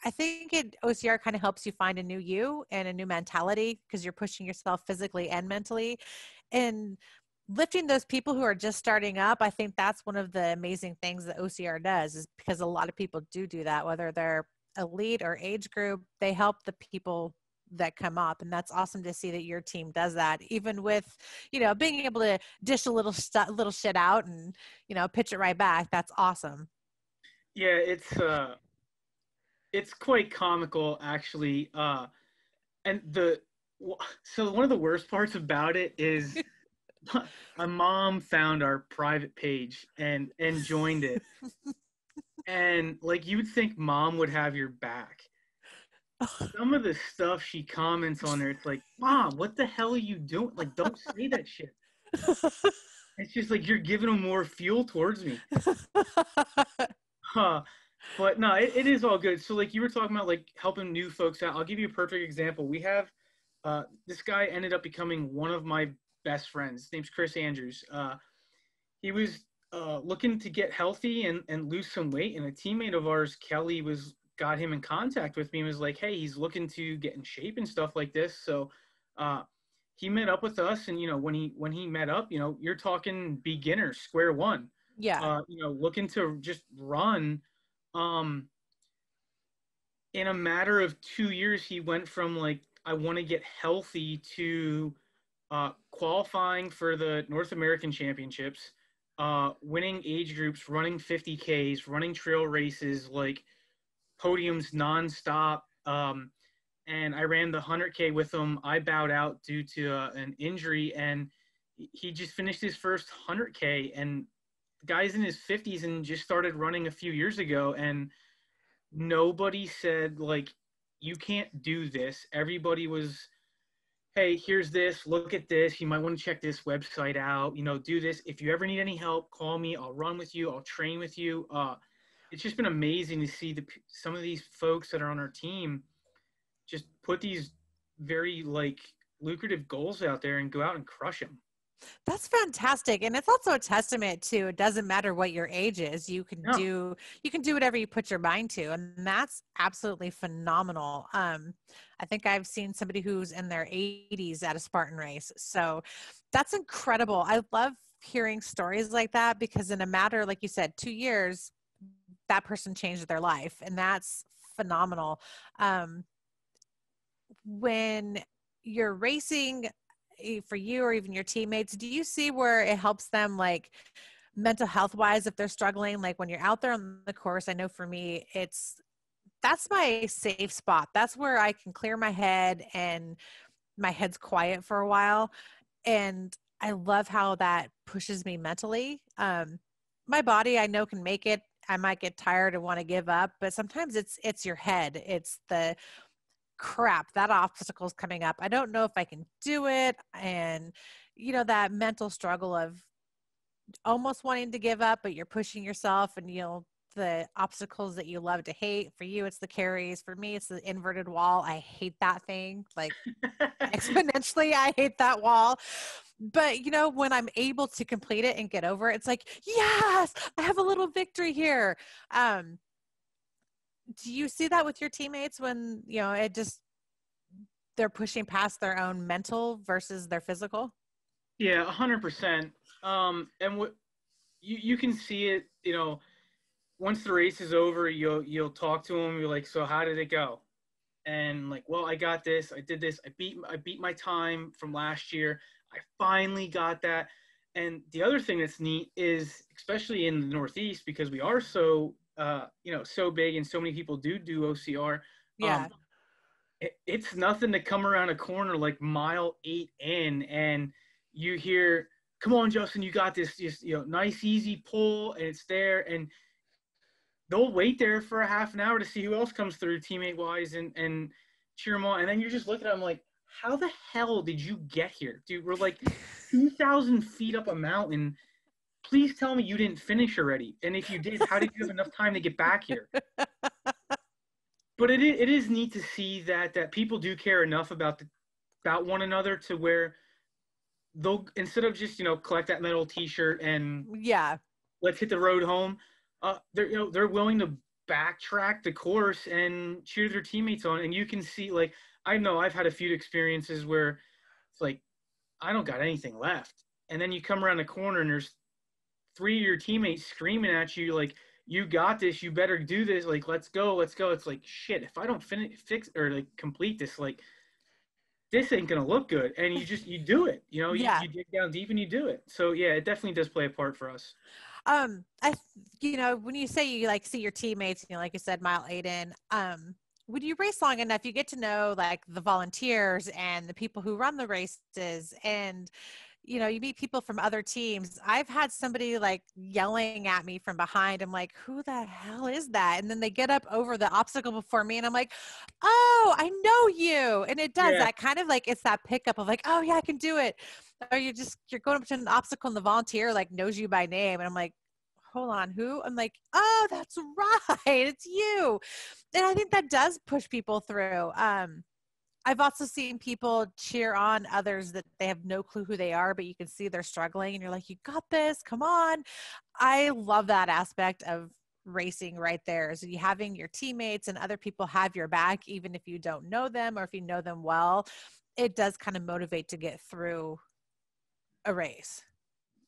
think OCR kind of helps you find a new you and a new mentality because you're pushing yourself physically and mentally. And lifting those people who are just starting up, I think that's one of the amazing things that OCR does is because a lot of people do that, whether they're elite or age group, they help the people that come up. And that's awesome to see that your team does that, even with, being able to dish a little shit out and, pitch it right back. That's awesome. Yeah, it's quite comical actually. And so one of the worst parts about it is my mom found our private page and joined it. And like you would think mom would have your back. Some of the stuff she comments on there, it's like, Mom, what the hell are you doing? Like, don't say that shit. It's just like you're giving them more fuel towards me. But no, it is all good. So like you were talking about like helping new folks out. I'll give you a perfect example. We have this guy ended up becoming one of my best friends. His name's Chris Andrews. He was looking to get healthy and lose some weight, and a teammate of ours, Kelly, got him in contact with me and was like, hey, he's looking to get in shape and stuff like this. So he met up with us, and when he met up, you're talking beginner, square one. Yeah. Looking to just run. In a matter of 2 years, he went from like, I want to get healthy to qualifying for the North American Championships, winning age groups, running 50Ks, running trail races, like podiums nonstop. And I ran the 100K with him. I bowed out due to an injury, and he just finished his first 100K. And the guy's in his 50s and just started running a few years ago. And nobody said, like, you can't do this. Everybody was, hey, here's this. Look at this. You might want to check this website out. Do this. If you ever need any help, call me. I'll run with you. I'll train with you. It's just been amazing to see some of these folks that are on our team just put these very like lucrative goals out there and go out and crush them. That's fantastic. And it's also a testament to, it doesn't matter what your age is, you can do whatever you put your mind to. And that's absolutely phenomenal. I think I've seen somebody who's in their 80s at a Spartan race. So that's incredible. I love hearing stories like that because in a matter, like you said, 2 years, that person changed their life. And that's phenomenal. When you're racing for you or even your teammates, do you see where it helps them like mental health wise if they're struggling? Like when you're out there on the course, I know for me, that's my safe spot. That's where I can clear my head and my head's quiet for a while. And I love how that pushes me mentally. My body, I know, can make it. I might get tired and want to give up, but sometimes it's your head. It's the crap, that obstacle's coming up. I don't know if I can do it. And, you know, that mental struggle of almost wanting to give up, but you're pushing yourself, and, you know, the obstacles that you love to hate. For you, it's the carries. For me, it's the inverted wall. I hate that thing. Like exponentially, I hate that wall. But, you know, when I'm able to complete it and get over it, it's like, yes, I have a little victory here. Do you see that with your teammates when, you know, they're pushing past their own mental versus their physical? Yeah, 100%. And what you can see it, you know, once the race is over, you'll talk to them. You're like, so how did it go? And like, well, I got this. I did this. I beat my time from last year. I finally got that. And the other thing that's neat is, especially in the Northeast, because we are so so big and so many people do OCR. Yeah. It's nothing to come around a corner like mile 8 in and you hear, come on, Justin, you got this, just, you know, nice, easy pull, and it's there. And they'll wait there for a half an hour to see who else comes through teammate wise and cheer them on. And then you're just looking at them like, how the hell did you get here? Dude, we're like 2,000 feet up a mountain. Please tell me you didn't finish already. And if you did, how did you have enough time to get back here? But it is neat to see that people do care enough about one another to where they'll, instead of just, you know, collect that metal T-shirt and let's hit the road home, they're willing to backtrack the course and cheer their teammates on. And you can see, like, I know I've had a few experiences where it's like, I don't got anything left. And then you come around the corner and there's 3 of your teammates screaming at you like, you got this, you better do this, like, let's go. It's like, shit, if I don't fix or like complete this, like, this ain't gonna look good. And you do it, you know. You dig down deep and you do it. So yeah, it definitely does play a part for us. You know, when you say you like see your teammates, you know, like you said, mile 8 in, when you race long enough, you get to know like the volunteers and the people who run the races, and, you know, you meet people from other teams. I've had somebody like yelling at me from behind. I'm like, who the hell is that? And then they get up over the obstacle before me and I'm like, oh, I know you. And it does that kind of like, it's that pickup of like, oh yeah, I can do it. Or you're going up to an obstacle and the volunteer like knows you by name. And I'm like, hold on, who? I'm like, oh, that's right. It's you. And I think that does push people through. I've also seen people cheer on others that they have no clue who they are, but you can see they're struggling and you're like, you got this, come on. I love that aspect of racing right there. So you having your teammates and other people have your back, even if you don't know them or if you know them well, it does kind of motivate to get through a race.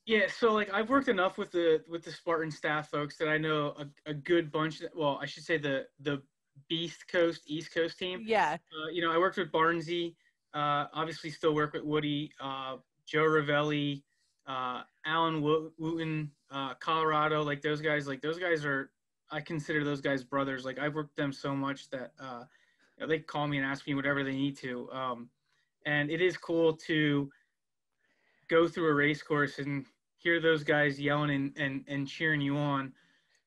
Yeah, so like I've worked enough with the Spartan staff folks that I know a good bunch. Well, I should say the East Coast team. Yeah. You know, I worked with Barnesy. Obviously, still work with Woody, Joe Ravelli, Alan Wooten, Colorado. Like those guys are. I consider those guys brothers. Like I've worked with them so much that you know, they call me and ask me whatever they need to. And it is cool to go through a race course and hear those guys yelling and cheering you on.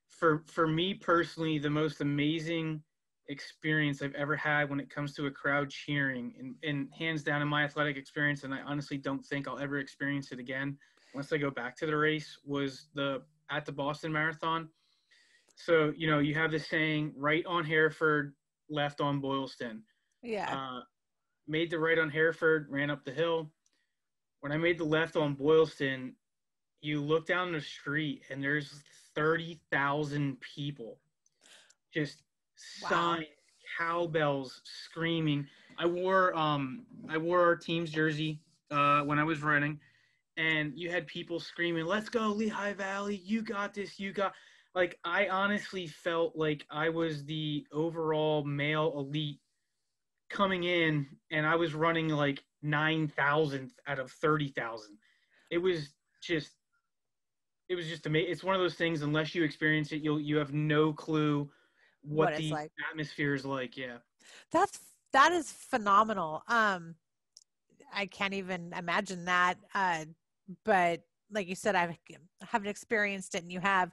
For me personally, the most amazing experience I've ever had when it comes to a crowd cheering, and hands down in my athletic experience, and I honestly don't think I'll ever experience it again once I go back to the race, was at the Boston Marathon. So, you know, you have this saying, right on Hereford, left on Boylston. Yeah. Made the right on Hereford, ran up the hill. When I made the left on Boylston, you look down the street and there's 30,000 people just signs, cowbells, screaming. I wore our team's jersey when I was running, and you had people screaming, "Let's go, Lehigh Valley! You got this! You got." Like, I honestly felt like I was the overall male elite coming in, and I was running like 9,000th out of 30,000. It was just amazing. It's one of those things, unless you experience it, you have no clue what the like. Atmosphere is like. Yeah. That is phenomenal. I can't even imagine that. But like you said, I haven't experienced it, and you have.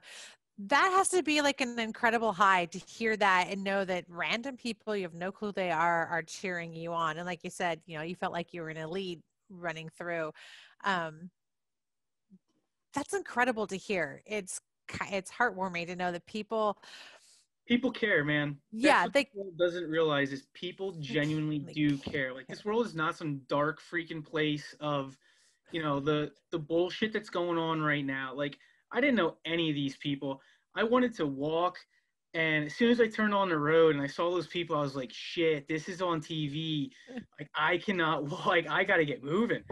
That has to be like an incredible high to hear that and know that random people you have no clue they are cheering you on. And like you said, you felt like you were an elite running through. That's incredible to hear. It's heartwarming to know that people care, man. That's Yeah, what the world doesn't realize is people genuinely do care. Like, this world is not some dark freaking place of, the bullshit that's going on right now. Like, I didn't know any of these people. I wanted to walk, and as soon as I turned on the road and I saw those people, I was like, shit, this is on TV. Like, I cannot, like, I got to get moving.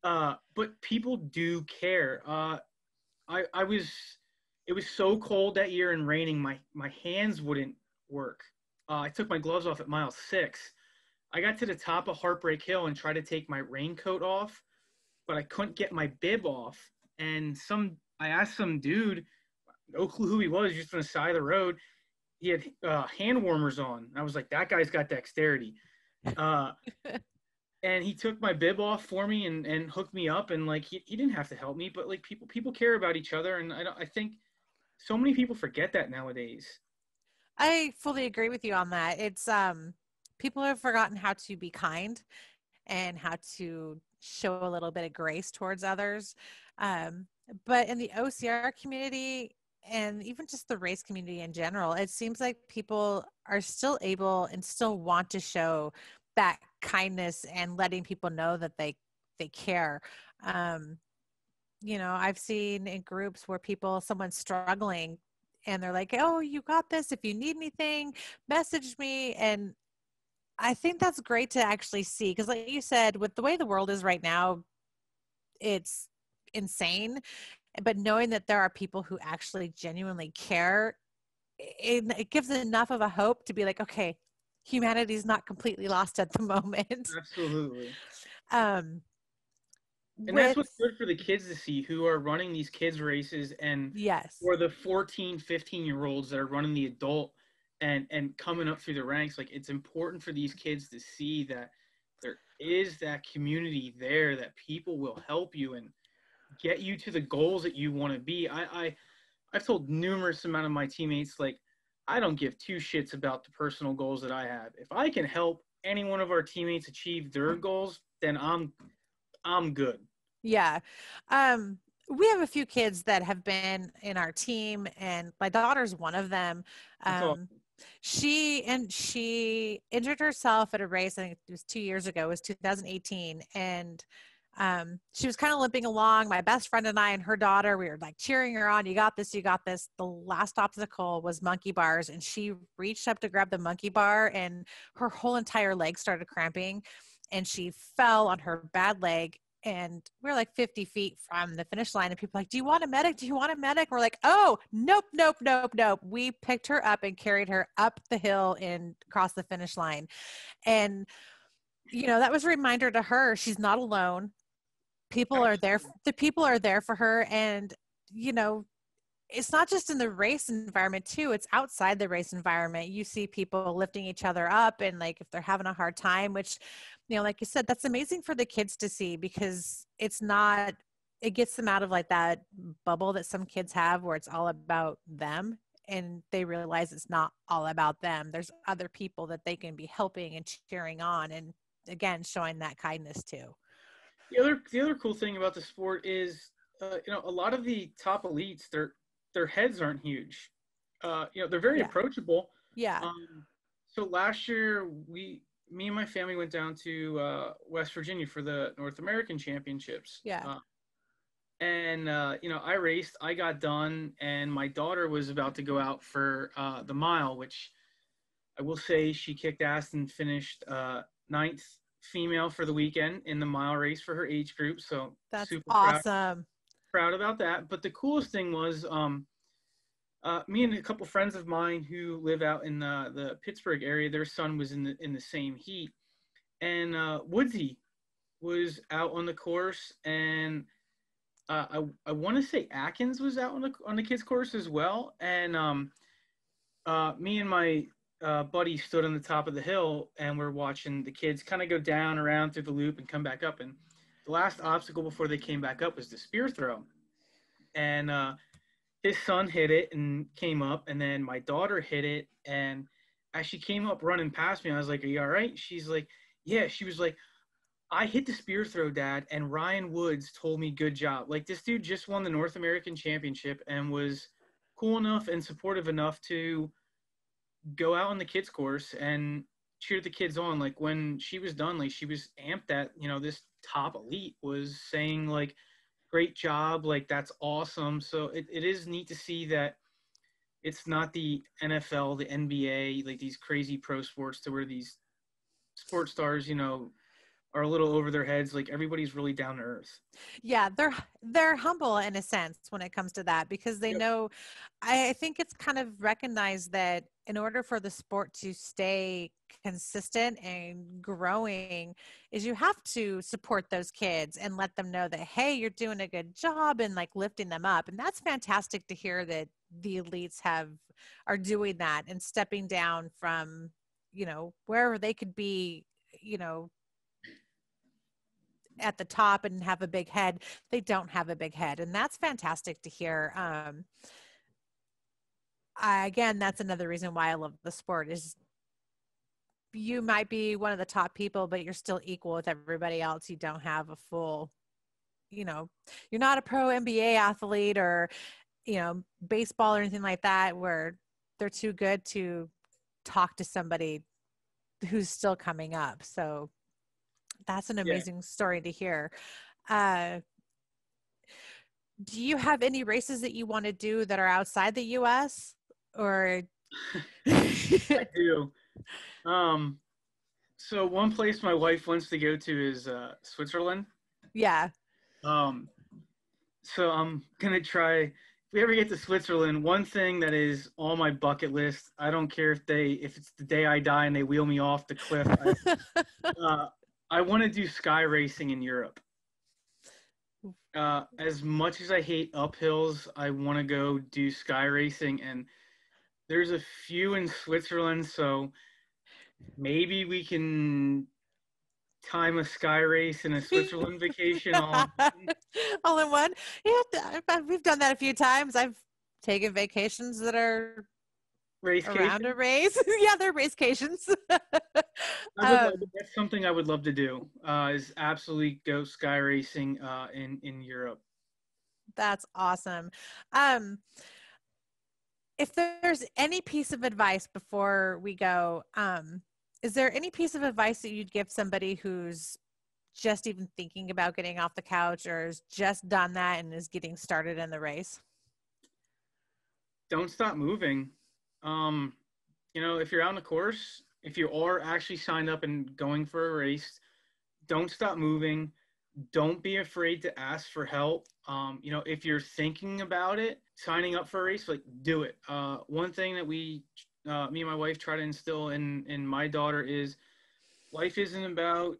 But people do care. I was, it was so cold that year and raining, my hands wouldn't work. I took my gloves off at mile 6. I got to the top of Heartbreak Hill and tried to take my raincoat off, but I couldn't get my bib off. And I asked some dude, no clue who he was, just on the side of the road. He had hand warmers on. I was like, that guy's got dexterity. And he took my bib off for me and hooked me up. And like, he didn't have to help me, but like people care about each other. And I think so many people forget that nowadays. I fully agree with you on that. It's people have forgotten how to be kind and how to show a little bit of grace towards others. But in the OCR community and even just the race community in general, it seems like people are still able and still want to show that kindness and letting people know that they care. I've seen in groups where someone's struggling and they're like, oh, you got this. If you need anything, message me. And I think that's great to actually see. Because like you said, with the way the world is right now, it's insane. But knowing that there are people who actually genuinely care, it gives enough of a hope to be like, okay, humanity's not completely lost at the moment. Absolutely. And that's what's good for the kids to see who are running these kids races, and or the 14, 15-year-olds that are running the adult and coming up through the ranks. Like, it's important for these kids to see that there is that community there, that people will help you and get you to the goals that you want to be. I've told numerous amount of my teammates, like, I don't give two shits about the personal goals that I have. If I can help any one of our teammates achieve their goals, then I'm good. Yeah. We have a few kids that have been in our team, and my daughter's one of them. She injured herself at a race. I think it was 2 years ago. It was 2018. And she was kind of limping along. My best friend and I and her daughter, we were like cheering her on. You got this, you got this. The last obstacle was monkey bars, and she reached up to grab the monkey bar and her whole entire leg started cramping, and she fell on her bad leg. And we're like 50 feet from the finish line, and people are like, do you want a medic? Do you want a medic? We're like, oh, nope. We picked her up and carried her up the hill and across the finish line. And, that was a reminder to her. She's not alone. People are there. The people are there for her. And, it's not just in the race environment too. It's outside the race environment. You see people lifting each other up, and like, if they're having a hard time, which, like you said, that's amazing for the kids to see, because it gets them out of like that bubble that some kids have where it's all about them, and they realize it's not all about them. There's other people that they can be helping and cheering on, and again, showing that kindness too. The other cool thing about the sport is, a lot of the top elites, their heads aren't huge. They're very approachable. Yeah. So last year, me and my family went down to West Virginia for the North American Championships. Yeah. I raced, I got done, and my daughter was about to go out for the mile, which I will say she kicked ass and finished 9th female for the weekend in the mile race for her age group. So that's super awesome. Proud about that. But the coolest thing was me and a couple friends of mine who live out in the Pittsburgh area, their son was in the same heat, and Woodsy was out on the course, and I want to say Atkins was out on the kids course as well. And me and my buddy stood on the top of the hill, and we're watching the kids kind of go down around through the loop and come back up. And the last obstacle before they came back up was the spear throw. And his son hit it and came up, and then my daughter hit it, and as she came up running past me, I was like, "Are you all right?" She's like, "Yeah." She was like, "I hit the spear throw, Dad, and Ryan Woods told me good job." Like, this dude just won the North American Championship and was cool enough and supportive enough to go out on the kids course and cheer the kids on. Like, when she was done, like, she was amped that, this top elite was saying, like, great job, like, that's awesome. So it is neat to see that it's not the NFL, the NBA, like these crazy pro sports to where these sports stars, are a little over their heads. Like, everybody's really down to earth. Yeah, they're humble in a sense when it comes to that, because they Yep. know, I think it's kind of recognized that in order for the sport to stay consistent and growing is you have to support those kids and let them know that, hey, you're doing a good job, and like lifting them up. And that's fantastic to hear that the elites are doing that and stepping down from, wherever they could be, at the top and have a big head. They don't have a big head, and that's fantastic to hear. Again, that's another reason why I love the sport is you might be one of the top people, but you're still equal with everybody else. You don't have a full, you're not a pro NBA athlete or, baseball or anything like that, where they're too good to talk to somebody who's still coming up. So that's an amazing story to hear. Do you have any races that you want to do that are outside the U.S. or? I do. So one place my wife wants to go to is Switzerland. Yeah. So I'm gonna try. If we ever get to Switzerland, one thing that is on my bucket list, I don't care if it's the day I die and they wheel me off the cliff. I want to do sky racing in Europe. As much as I hate uphills, I want to go do sky racing, and there's a few in Switzerland, so maybe we can time a sky race and a Switzerland vacation all in one. Yeah, we've done that a few times. I've taken vacations that are around a race. Yeah, they're racecations. That's something I would love to do. Is absolutely go sky racing in Europe. That's awesome. If there's any piece of advice before we go, is there any piece of advice that you'd give somebody who's just even thinking about getting off the couch or has just done that and is getting started in the race? Don't stop moving. If you're on the course, if you are actually signed up and going for a race, don't stop moving. Don't be afraid to ask for help. If you're thinking about it, signing up for a race, like, do it. One thing that me and my wife try to instill in my daughter is life isn't about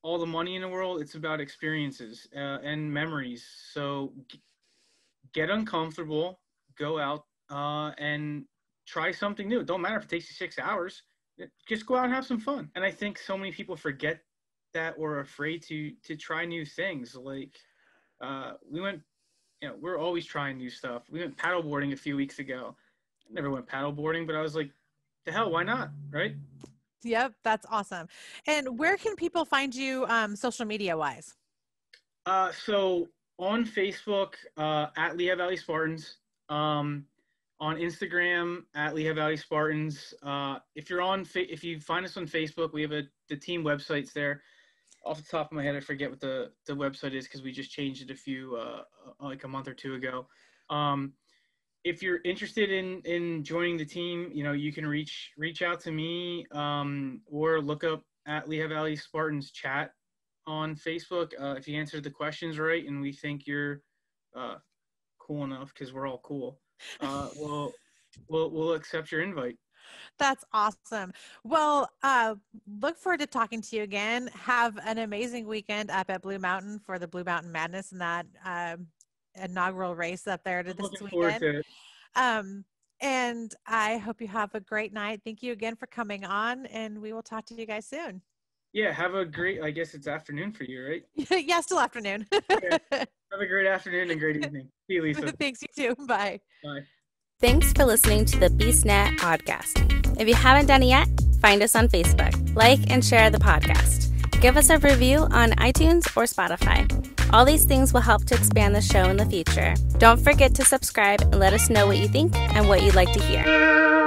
all the money in the world. It's about experiences and memories. So get uncomfortable, go out and try something new. It don't matter if it takes you 6 hours. Just go out and have some fun. And I think so many people forget that or are afraid to try new things. Like we went, we're always trying new stuff. We went paddleboarding a few weeks ago. I never went paddleboarding, but I was like, the hell, why not? Right? Yep, that's awesome. And where can people find you social media wise? So on Facebook at Lehigh Valley Spartans, on Instagram at Lehigh Valley Spartans. If you find us on Facebook, we have the team websites there. Off the top of my head, I forget what the website is because we just changed it like a month or two ago. If you're interested in joining the team, you can reach out to me or look up at Lehigh Valley Spartans chat on Facebook. If you answer the questions right and we think you're cool enough, because we're all cool, we'll accept your invite. That's awesome. Well, look forward to talking to you again. Have an amazing weekend up at Blue Mountain for the Blue Mountain Madness and that inaugural race up there this Looking weekend. forward to it. And I hope you have a great night. Thank you again for coming on, and we will talk to you guys soon. Yeah, have a great, I guess it's afternoon for you, right? Yeah, still afternoon. Okay. Have a great afternoon and great evening. See you, Lisa. Thanks, you too. Bye. Bye. Thanks for listening to the BeastNet podcast. If you haven't done it yet, find us on Facebook, like and share the podcast. Give us a review on iTunes or Spotify. All these things will help to expand the show in the future. Don't forget to subscribe and let us know what you think and what you'd like to hear.